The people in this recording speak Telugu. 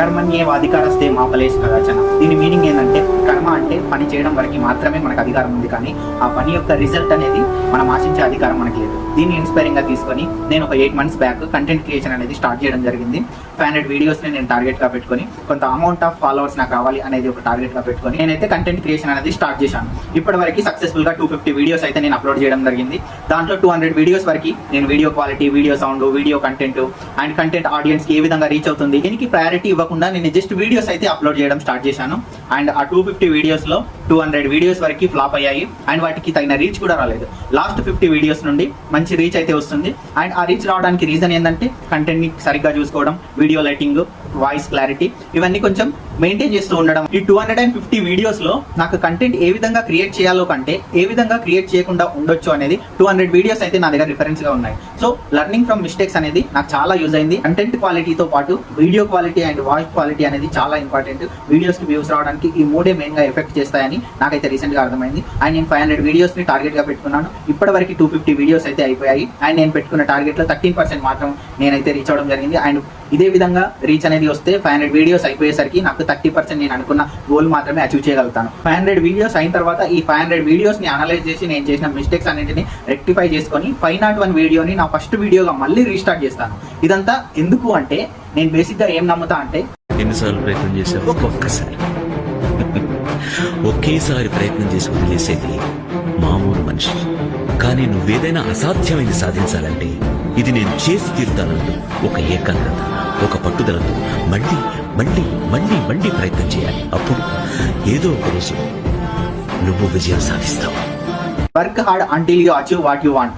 కర్మణ్యేవాధికారస్తే మా ఫలేషు కదాచన. దీని మీనింగ్ ఏంటంటే కర్మ అంటే పని చేయడం వరకు మాత్రమే మనకు అధికారం ఉంది, కానీ ఆ పని యొక్క రిజల్ట్ అనేది మనం ఆశించే అధికారం మనకి లేదు. దీన్ని ఇన్స్పైరింగ్ గా తీసుకొని నేను ఒక 8 months బ్యాక్ కంటెంట్ క్రియేషన్ అనేది స్టార్ట్ చేయడం జరిగింది. 500 వీడియోస్ని నేను టార్గెట్ గా పెట్టుకొని కొంత అమౌంట్ ఆఫ్ ఫాలోవర్స్ నాకు కావాలి అనేది ఒక టార్గెట్ గా పెట్టుకొని నేనైతే కంటెంట్ క్రియేషన్ అనేది స్టార్ట్ చేశాను. ఇప్పటి వరకు సక్సెస్ఫుల్ గా 250 వీడియోస్ అయితే నేను అప్లోడ్ చేయడం జరిగింది. దాంట్లో 200 వీడియోస్ వరకు నేను video quality, video sound, video content and content audience కి ఏ విధంగా రీచ్ అవుతుంది దీనికి ప్రయారిటీ ఇవ్వకుండా నేను జస్ట్ వీడియోస్ అయితే అప్లోడ్ చేయడం స్టార్ట్ చేశాను. అండ్ ఆ 250 వీడియోస్ లో 200 వీడియోస్ వరకు ఫ్లాప్ అయ్యాయి అండ్ వాటికి తగిన రీచ్ కూడా రాలేదు. లాస్ట్ 50 వీడియోస్ నుండి మంచి రీచ్ అయితే వస్తుంది. అండ్ ఆ రీచ్ రావడానికి రీజన్ ఏంటంటే కంటెంట్ ని సరిగ్గా చూసుకోవడం, వీడియో లైటింగ్, వాయిస్ క్లారిటీ ఇవన్నీ కొంచెం మెయింటైన్ చేస్తూ ఉండడం. ఈ 250 వీడియోస్ లో నాకు కంటెంట్ ఏ విధంగా క్రియేట్ చేయాలో కంటే ఏ విధంగా క్రియేట్ చేయకుండా ఉండొచ్చు అనేది 200 వీడియోస్ అయితే నా దగ్గర రిఫరెన్స్ గా ఉన్నాయి. సో లర్నింగ్ ఫ్రమ్ మిస్టేక్స్ అనేది నాకు చాలా యూజ్ అయింది. కంటెంట్ క్వాలిటీతో పాటు video quality and voice quality అనేది చాలా ఇంపార్టెంట్. వీడియోస్ కి వ్యూస్ రావడానికి ఈ మూడే మెయిన్ గా ఎఫెక్ట్ చేస్తాయని నాకైతే రీసెంట్ గా అర్థమైంది. అండ్ నేను 500 వీడియోస్ ని టార్గెట్ గా పెట్టుకున్నాను. ఇప్పటి వరకు 250 వీడియోస్ అయితే అయిపోయాయి. అండ్ నేను పెట్టుకున్న టార్గెట్ లో 13% మాత్రం నేనైతే రీచ్ అవడం జరిగింది. అండ్ ఇదే విధంగా రీచ్ అనేది వస్తే 500 వీడియోస్ అయిపోయేసరికి నాకు 30% నేను అనుకున్న గోల్ మాత్రమే అచీవ్ చేయగలుగుతాను. 500 వీడియోస్ అయిన తర్వాత ఈ 500 వీడియోస్ ని అనలైజ్ చేసి నేను చేసిన మిస్టేక్స్ అన్నింటిని రెక్టిఫై చేసుకొని 501 వీడియోని నా ఫస్ట్ వీడియోగా మళ్ళీ రీస్టార్ట్ చేస్తాను. ఇదంతా ఎందుకు అంటే నేను బేసిక్ గా ఏం నమ్ముతా అంటే ఎన్నిసార్లు ప్రయత్నం చేశావు? ఒక్కొక్కసారి ఒకేసారి ప్రయత్నం చేసి వదిలేసేది మామూలు మనిషి. కానీ నువ్వేదైనా అసాధ్యమైంది సాధించాలంటే ఇది నేను చేసి తీరుతానంటూ ఒక ఏకాగ్రత, ఒక పట్టుదలతో మళ్ళీ మళ్ళీ మళ్ళీ మళ్ళీ ప్రయత్నం చేయాలి. అప్పుడు ఏదో ఒక రోజు నువ్వు విజయం సాధిస్తావు. Work hard until you achieve what you want.